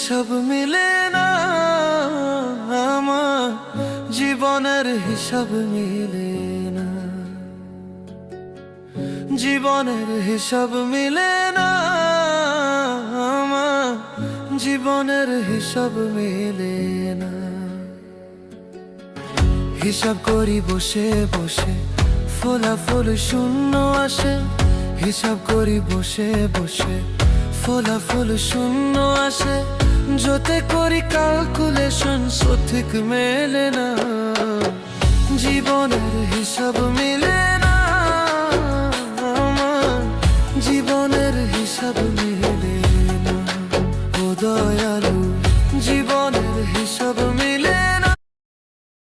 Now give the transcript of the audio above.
হিসাব মিলে না, আমার জীবনের হিসাব মিলে না, জীবনের হিসাব মিলে না, আমার জীবনের হিসাব মিলে না। হিসাব করি বসে বসে, ফলাফল শূন্য আসে। হিসাব করি বসে বসে, ফলাফল শূন্য আসে। যতে করি ক্যালকুলেশন সঠিক মেলে না, জীবনের হিসাব মিলে না, আমার জীবনের হিসাব মিলে না। ও দয়া